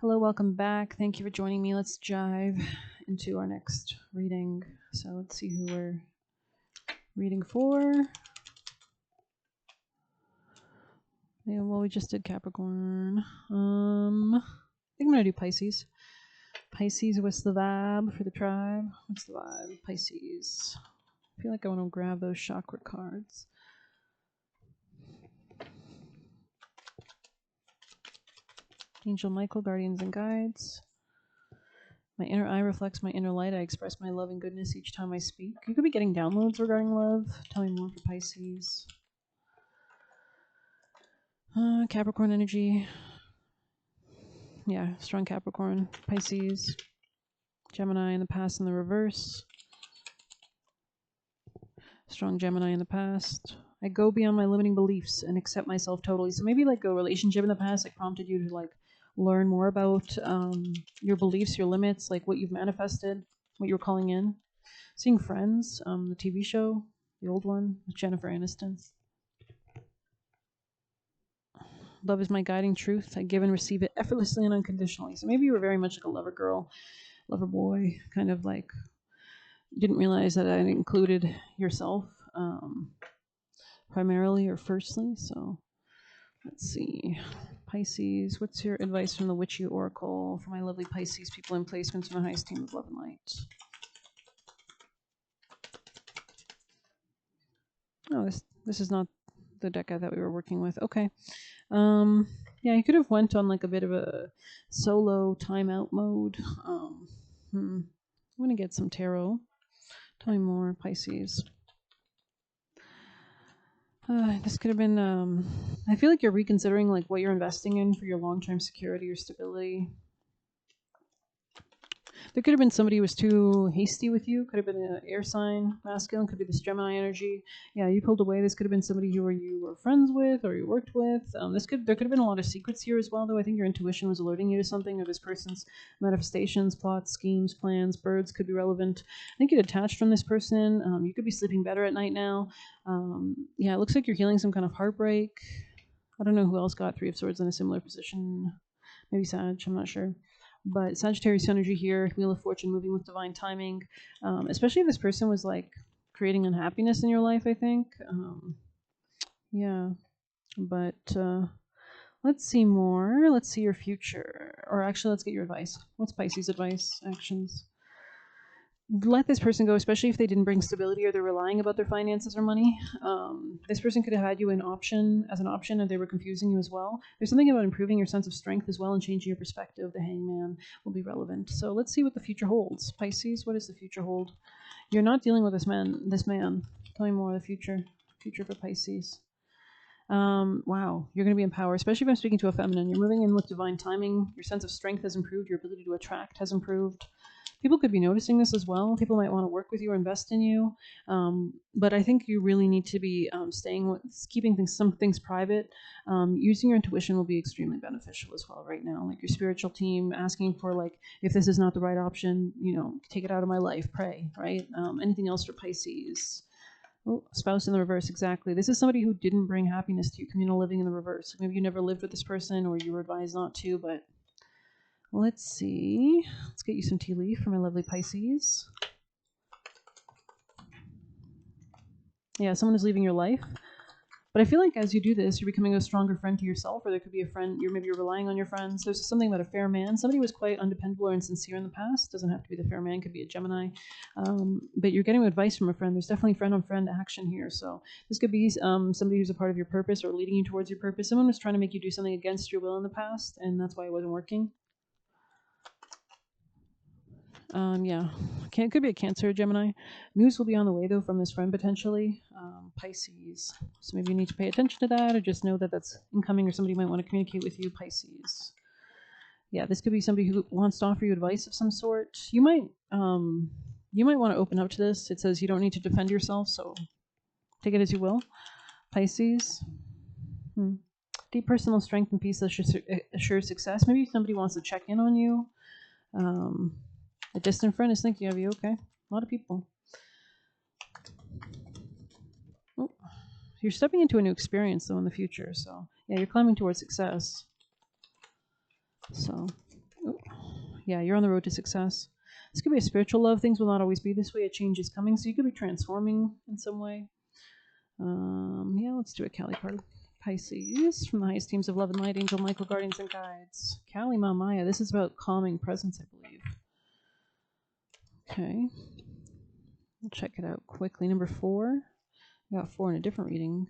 Hello, welcome back. Thank you for joining me. Let's dive into our next reading. So let's see who we're reading for. Yeah, well, we just did Capricorn. I think I'm gonna do Pisces. Pisces, what's the vibe for the tribe? What's the vibe? Pisces. I feel like I want to grab those chakra cards. Angel Michael, guardians and guides. My inner eye reflects my inner light. I express my love and goodness each time I speak. You could be getting downloads regarding love. Tell me more for Pisces. Capricorn energy. Yeah, strong Capricorn. Pisces. Gemini in the past and the reverse. Strong Gemini in the past. I go beyond my limiting beliefs and accept myself totally. So maybe like a relationship in the past like prompted you to like learn more about your beliefs, your limits, like what you've manifested, what you're calling in. Seeing Friends, the TV show, the old one with Jennifer Aniston. Love is my guiding truth. I give and receive it effortlessly and unconditionally. So maybe you were very much like a lover girl, lover boy, kind of like didn't realize that it included yourself primarily or firstly. So let's see. Pisces, what's your advice from the Witchy Oracle for my lovely Pisces people in placements from the highest team of love and light? Oh, this is not the deck I thought we were working with. Okay. Yeah, you could have went on like a bit of a solo timeout mode. I'm gonna get some tarot. Tell me more, Pisces. This could have been. I feel like you're reconsidering like what you're investing in for your long-term security or stability. There could have been somebody who was too hasty with you. Could have been an air sign, masculine. Could be this Gemini energy. Yeah, you pulled away. This could have been somebody who you were friends with or you worked with. There could have been a lot of secrets here as well, though. I think your intuition was alerting you to something, or this person's manifestations, plots, schemes, plans, birds could be relevant. I think you're detached from this person. You could be sleeping better at night now. Yeah, it looks like you're healing some kind of heartbreak. I don't know who else got Three of Swords in a similar position. Maybe Sag, I'm not sure. But Sagittarius energy here, Wheel of Fortune moving with divine timing, especially if this person was like creating unhappiness in your life, I think. Yeah, but let's see more. Let's see your future. Or actually, let's get your advice. What's Pisces' advice? Actions. Let this person go, especially if they didn't bring stability or they're relying about their finances or money. This person could have had you as an option, and they were confusing you as well. There's something about improving your sense of strength as well and changing your perspective. The Hangman will be relevant. So let's see what the future holds. Pisces, what does the future hold? You're not dealing with this man. Tell me more of the future for Pisces. Wow, you're going to be in power, especially if I'm speaking to a feminine. You're moving in with divine timing. Your sense of strength has improved. Your ability to attract has improved. People could be noticing this as well. People might want to work with you or invest in you. But I think you really need to be keeping some things private. Using your intuition will be extremely beneficial as well right now. Like your spiritual team asking for like, if this is not the right option, take it out of my life, pray, right? Anything else for Pisces? Oh, spouse in the reverse, exactly. This is somebody who didn't bring happiness to you. Communal living in the reverse. Maybe you never lived with this person or you were advised not to, but let's see. Let's get you some tea leaf for my lovely Pisces. Yeah, someone is leaving your life. But I feel like as you do this, you're becoming a stronger friend to yourself, or there could be a friend, maybe you're relying on your friends. There's something about a fair man. Somebody was quite undependable or insincere in the past. Doesn't have to be the fair man, could be a Gemini. But you're getting advice from a friend. There's definitely friend-on-friend action here. So this could be somebody who's a part of your purpose or leading you towards your purpose. Someone was trying to make you do something against your will in the past, and that's why it wasn't working. Yeah, it could be a Cancer or Gemini. News will be on the way, though, from this friend, potentially. Pisces. So maybe you need to pay attention to that, or just know that that's incoming, or somebody might want to communicate with you, Pisces. Yeah, this could be somebody who wants to offer you advice of some sort. You might want to open up to this. It says you don't need to defend yourself, so take it as you will. Pisces. Deep personal strength and peace assures success. Maybe somebody wants to check in on you. A distant friend is thinking of you. Okay, a lot of people. Oh, you're stepping into a new experience, though, in the future. So, yeah, you're climbing towards success. So, Yeah, you're on the road to success. This could be a spiritual love. Things will not always be this way. A change is coming, so you could be transforming in some way. Yeah, let's do a Kali card. Pisces, from the highest teams of love and light, angel, Michael, guardians, and guides. Kali Ma Maya, this is about calming presence, I believe. Okay. We'll check it out quickly. Number 4. I got 4 in a different reading.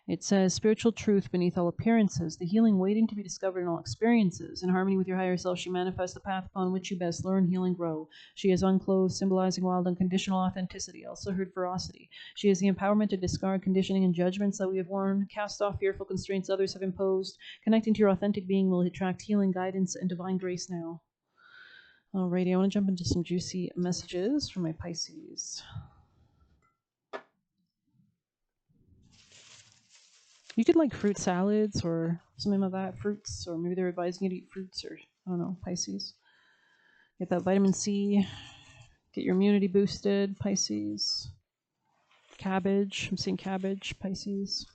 It says, spiritual truth beneath all appearances, the healing waiting to be discovered in all experiences. In harmony with your higher self, she manifests the path upon which you best learn, heal, and grow. She is unclothed, symbolizing wild, unconditional authenticity. Also heard ferocity. She has the empowerment to discard conditioning and judgments that we have worn, cast off fearful constraints others have imposed. Connecting to your authentic being will attract healing, guidance, and divine grace now. Alrighty, I want to jump into some juicy messages from my Pisces. You could like fruit salads or something like that, fruits, or maybe they're advising you to eat fruits, or I don't know, Pisces. Get that vitamin C, get your immunity boosted, Pisces. Cabbage, I'm seeing cabbage, Pisces.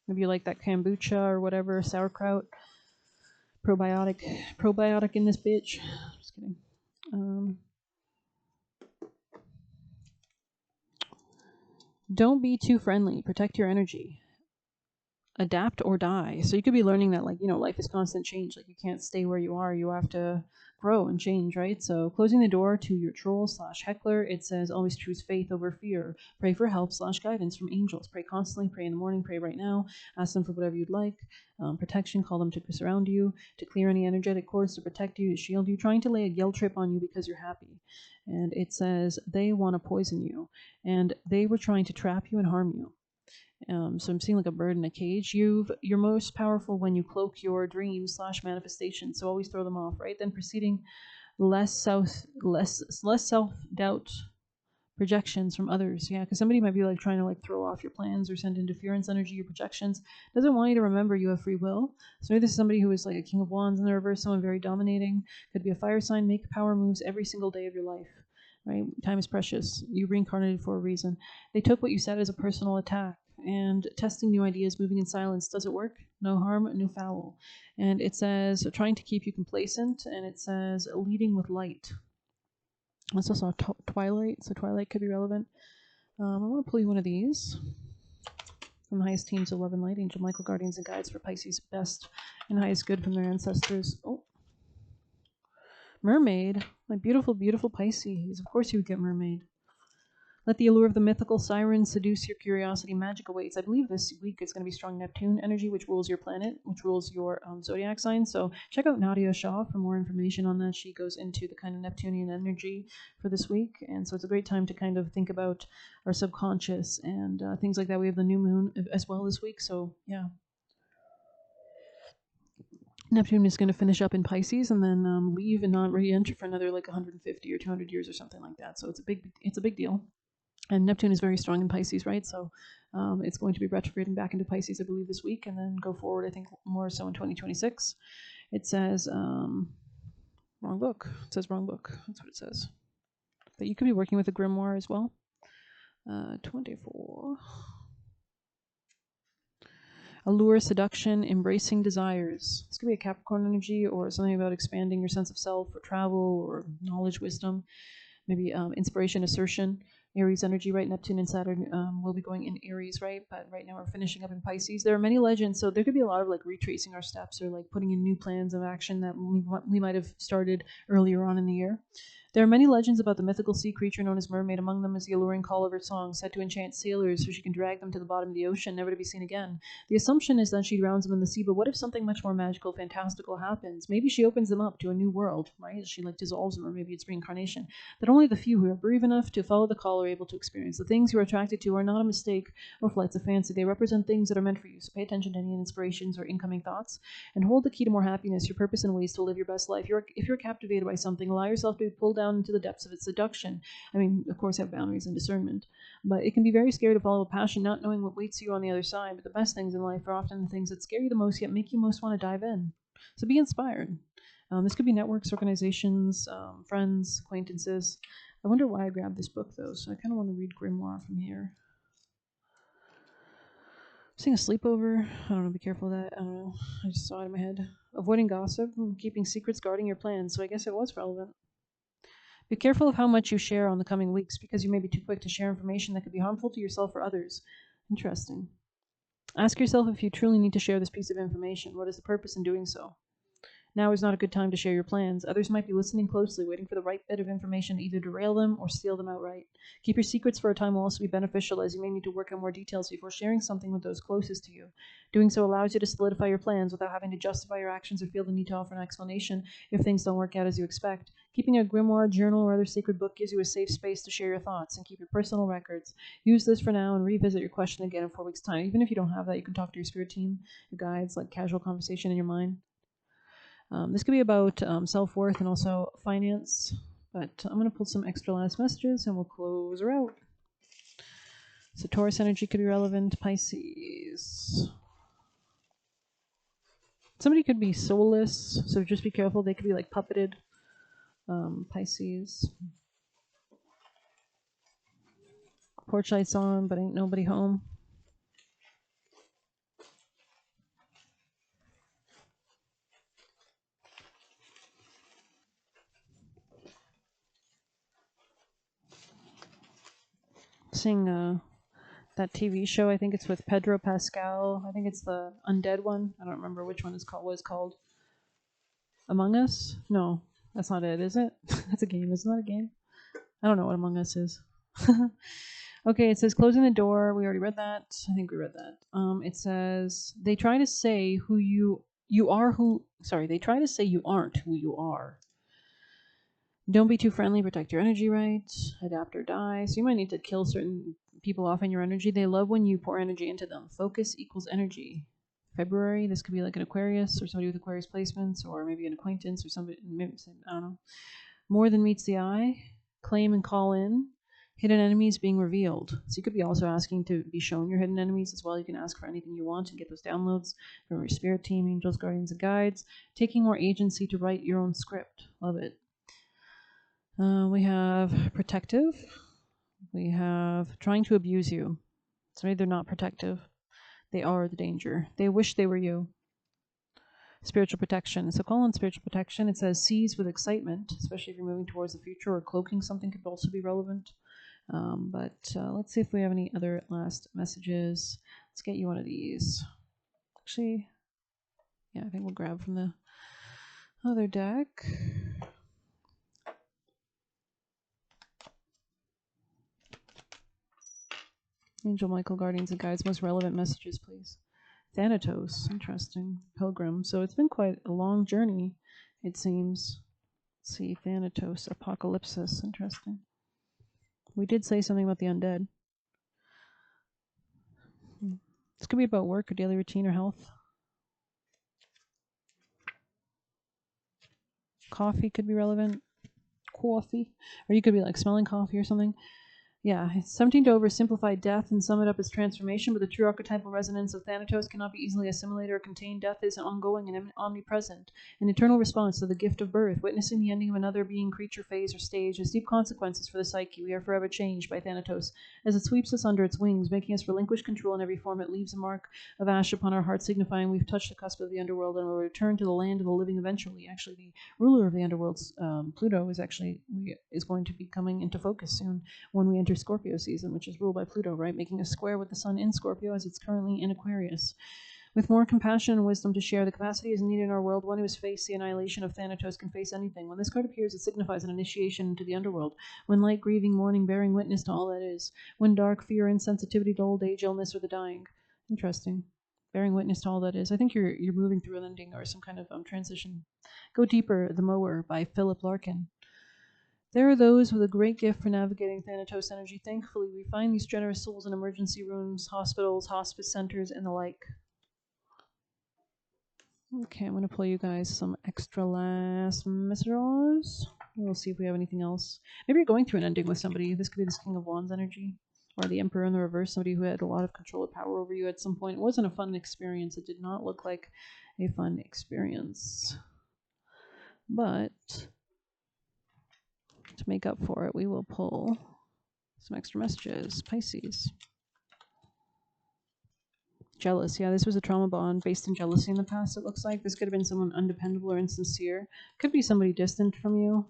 Maybe you like that kombucha or whatever, sauerkraut. Probiotic in this bitch. Just kidding. Don't be too friendly. Protect your energy. Adapt or die. So you could be learning that, like, life is constant change. Like, you can't stay where you are. You have to grow and change, right? So closing the door to your troll/heckler, it says always choose faith over fear. Pray for help/guidance from angels. Pray constantly. Pray in the morning. Pray right now. Ask them for whatever you'd like. Protection. Call them to surround you, to clear any energetic cords, to protect you, to shield you, trying to lay a guilt trip on you because you're happy. And it says they want to poison you, and they were trying to trap you and harm you. So I'm seeing like a bird in a cage. You're most powerful when you cloak your dreams/manifestation. So always throw them off, right? Then proceeding less self-doubt projections from others. Yeah, because somebody might be like trying to like throw off your plans or send interference energy, your projections. Doesn't want you to remember you have free will. So maybe this is somebody who is like a King of Wands in the reverse, someone very dominating. Could be a fire sign. Make power moves every single day of your life. Right? Time is precious. You reincarnated for a reason. They took what you said as a personal attack. And testing new ideas, moving in silence. Does it work? No harm, no foul. And it says trying to keep you complacent, and it says leading with light. I also saw Twilight, so Twilight could be relevant. I want to pull you one of these from the highest teams of love and light, angel, Michael, guardians, and guides for Pisces, best and highest good from their ancestors. Oh, mermaid, my beautiful, beautiful Pisces. Of course you would get mermaid. Let the allure of the mythical siren seduce your curiosity. Magic awaits. I believe this week is going to be strong Neptune energy, which rules your planet, which rules your zodiac sign. So check out Nadia Shah for more information on that. She goes into the kind of Neptunian energy for this week. And so it's a great time to kind of think about our subconscious and things like that. We have the new moon as well this week. So yeah. Neptune is going to finish up in Pisces and then leave and not re-enter for another like 150 or 200 years or something like that. So it's a big deal. And Neptune is very strong in Pisces, right? So it's going to be retrograding back into Pisces, I believe, this week, and then go forward, I think, more so in 2026. It says, wrong book. It says wrong book. That's what it says. But you could be working with a grimoire as well. 24. Allure, seduction, embracing desires. This could be a Capricorn energy or something about expanding your sense of self or travel or knowledge, wisdom. Maybe inspiration, assertion. Aries energy, right? Neptune and Saturn will be going in Aries, right? But right now we're finishing up in Pisces. There are many legends, so there could be a lot of like retracing our steps or like putting in new plans of action that we might have started earlier on in the year. There are many legends about the mythical sea creature known as mermaid. Among them is the alluring call of her song, said to enchant sailors so she can drag them to the bottom of the ocean, never to be seen again. The assumption is that she drowns them in the sea, but what if something much more magical, fantastical happens? Maybe she opens them up to a new world, right? She like dissolves them, or maybe it's reincarnation. That only the few who are brave enough to follow the call are able to experience. The things you are attracted to are not a mistake or flights of fancy. They represent things that are meant for you. So pay attention to any inspirations or incoming thoughts, and hold the key to more happiness, your purpose, and ways to live your best life. If you're captivated by something, allow yourself to be pulled down into the depths of its seduction. I mean, of course, have boundaries and discernment, but it can be very scary to follow a passion, not knowing what waits you on the other side. But the best things in life are often the things that scare you the most, yet make you most want to dive in. So be inspired. This could be networks, organizations, friends, acquaintances. I wonder why I grabbed this book, though, so I kind of want to read Grimoire from here. I'm seeing a sleepover. I don't know, be careful of that. I don't know. I just saw it in my head. avoiding gossip, keeping secrets, guarding your plans. So I guess it was relevant. Be careful of how much you share on the coming weeks, because you may be too quick to share information that could be harmful to yourself or others. Interesting. Ask yourself if you truly need to share this piece of information. What is the purpose in doing so? Now is not a good time to share your plans. Others might be listening closely, waiting for the right bit of information to either derail them or steal them outright. Keep your secrets for a time will also be beneficial, as you may need to work on more details before sharing something with those closest to you. Doing so allows you to solidify your plans without having to justify your actions or feel the need to offer an explanation if things don't work out as you expect. Keeping a grimoire, journal, or other sacred book gives you a safe space to share your thoughts and keep your personal records. Use this for now and revisit your question again in 4 weeks' time. Even if you don't have that, you can talk to your spirit team, your guides, like casual conversation in your mind. This could be about self-worth and also finance, but I'm going to pull some extra last messages and we'll close her out. So Taurus energy could be relevant. Pisces. Somebody could be soulless, so just be careful. They could be like puppeted. Pisces. Porch lights on, but ain't nobody home. Seeing that TV show, I think it's with Pedro Pascal. I think it's the undead one. I don't remember which one what it's called. Among Us? No, that's not it, is it? That's a game. Isn't that a game? I don't know what Among Us is. Okay, it says closing the door. We already read that. I think we read that. It says they try to say they try to say you aren't who you are. Don't be too friendly. Protect your energy right. Adapt or die. So you might need to kill certain people off in your energy. They love when you pour energy into them. Focus equals energy. February, this could be like an Aquarius or somebody with Aquarius placements, or maybe an acquaintance or somebody, maybe, I don't know. More than meets the eye. Claim and call in. Hidden enemies being revealed. So you could be also asking to be shown your hidden enemies as well. You can ask for anything you want and get those downloads from your spirit team, angels, guardians, and guides. Taking more agency to write your own script. Love it. We have protective. We have trying to abuse you. So maybe they're not protective. They are the danger. They wish they were you. Spiritual protection. So call on spiritual protection. It says seize with excitement, especially if you're moving towards the future, or cloaking something could also be relevant. But let's see if we have any other last messages. Let's get you one of these. Actually, yeah, I think we'll grab from the other deck. Angel Michael, guardians and guides, most relevant messages, please. Thanatos, interesting. Pilgrim. So it's been quite a long journey, it seems. Let's see, Thanatos, Apocalypsis, interesting. We did say something about the undead. This could be about work or daily routine or health. Coffee could be relevant. Coffee. Or you could be like smelling coffee or something. Yeah, it's tempting to oversimplify death and sum it up as transformation, but the true archetypal resonance of Thanatos cannot be easily assimilated or contained. Death is ongoing and omnipresent, an eternal response to the gift of birth. Witnessing the ending of another being, creature, phase, or stage has deep consequences for the psyche. We are forever changed by Thanatos as it sweeps us under its wings, making us relinquish control in every form. It leaves a mark of ash upon our hearts, signifying we've touched the cusp of the underworld and will return to the land of the living eventually. Actually, the ruler of the underworld, Pluto, is going to be coming into focus soon when we enter Scorpio season, which is ruled by Pluto, right? Making a square with the sun in Scorpio as it's currently in Aquarius. With more compassion and wisdom to share, the capacity is needed in our world. One who has faced the annihilation of Thanatos can face anything. When this card appears, it signifies an initiation into the underworld. When light, grieving, mourning, bearing witness to all that is. When dark, fear, insensitivity to old age, illness, or the dying. Interesting. Bearing witness to all that is. I think you're moving through an ending or some kind of transition. Go Deeper, The Mower by Philip Larkin. There are those with a great gift for navigating Thanatos energy. Thankfully, we find these generous souls in emergency rooms, hospitals, hospice centers, and the like. Okay, I'm going to pull you guys some extra last messages. We'll see if we have anything else. Maybe you're going through an ending with somebody. This could be this King of Wands energy, or the Emperor in the reverse, somebody who had a lot of control or power over you at some point. It wasn't a fun experience. It did not look like a fun experience. But to make up for it, we will pull some extra messages. Pisces. Jealous. Yeah, this was a trauma bond based in jealousy in the past, it looks like. This could have been someone undependable or insincere. Could be somebody distant from you.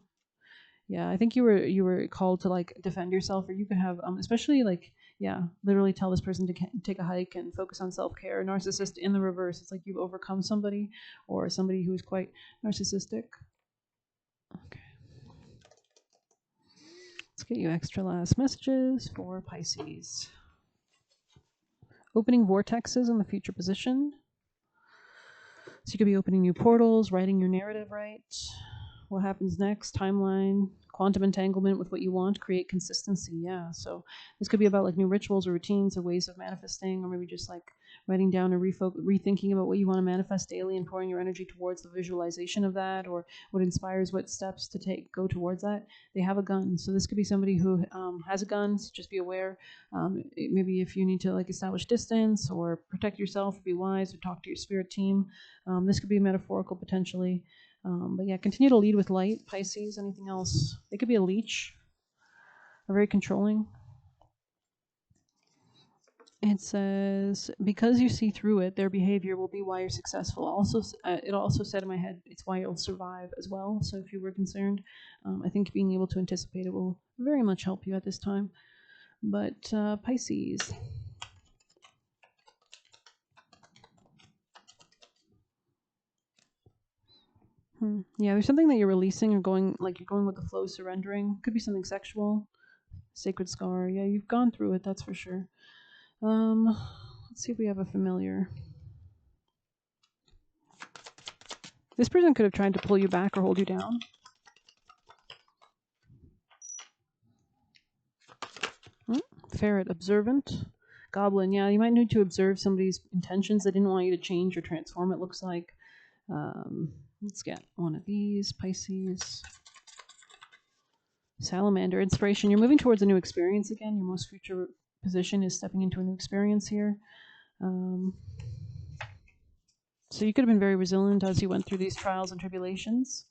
Yeah, I think you were called to like defend yourself, or you could have especially like, yeah, literally tell this person to take a hike and focus on self-care. Narcissist in the reverse, it's like you've overcome somebody, or somebody who is quite narcissistic. Okay, let's get you extra last messages for Pisces. Opening vortexes in the future position. So you could be opening new portals, writing your narrative right. What happens next? Timeline, quantum entanglement with what you want, create consistency. Yeah. So this could be about like new rituals or routines or ways of manifesting, or maybe just like writing down or rethinking about what you want to manifest daily and pouring your energy towards the visualization of that, or what inspires what steps to go towards that. They have a gun. So this could be somebody who has a gun. So just be aware. Maybe if you need to like establish distance or protect yourself, be wise, or talk to your spirit team. This could be metaphorical potentially. But yeah, continue to lead with light, Pisces. Anything else? They could be a leech, or very controlling. It says, because you see through it, their behavior will be why you're successful. Also, it also said in my head, it's why you'll survive as well. So if you were concerned, I think being able to anticipate it will very much help you at this time. But Pisces. Yeah, there's something that you're releasing or you're going with the flow, surrendering. Could be something sexual, sacred scar. Yeah, you've gone through it, that's for sure. Let's see if we have a familiar. This person could have tried to pull you back or hold you down. Ferret, observant. Goblin, yeah, you might need to observe somebody's intentions. They didn't want you to change or transform, it looks like. Let's get one of these, Pisces. Salamander, inspiration. You're moving towards a new experience again. Your most future position is stepping into a new experience here. So you could have been very resilient as you went through these trials and tribulations.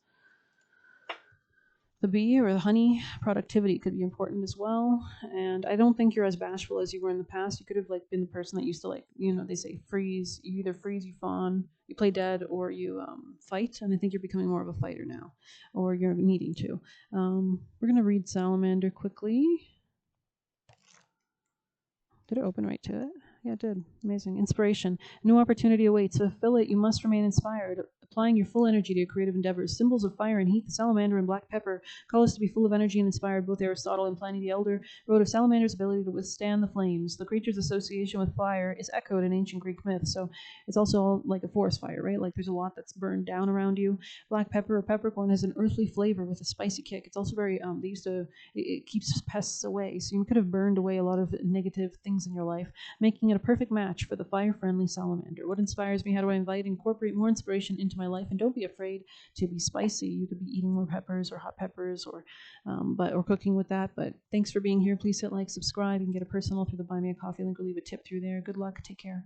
The bee or the honey, productivity could be important as well. And I don't think you're as bashful as you were in the past. You could have like been the person that used to like, they say freeze. You either freeze, you fawn, you play dead, or you fight. And I think you're becoming more of a fighter now, or you're needing to. We're going to read Salamander quickly. Did it open right to it? Yeah, it did. Amazing. Inspiration. New opportunity awaits. To fulfill it, you must remain inspired, applying your full energy to your creative endeavors. Symbols of fire and heat, the salamander and black pepper, call us to be full of energy and inspired. Both Aristotle and Pliny the Elder wrote of salamander's ability to withstand the flames. The creature's association with fire is echoed in ancient Greek myth, so it's also like a forest fire, right? Like there's a lot that's burned down around you. Black pepper or peppercorn has an earthly flavor with a spicy kick. It's also very, it keeps pests away, so you could have burned away a lot of negative things in your life, making it a perfect match for the fire-friendly salamander. What inspires me? How do I incorporate more inspiration into my life? And don't be afraid to be spicy. You could be eating more peppers or hot peppers, or cooking with that. But thanks for being here. Please hit like, subscribe, and get a personal through the Buy Me a Coffee link, or leave a tip through there. Good luck. Take care.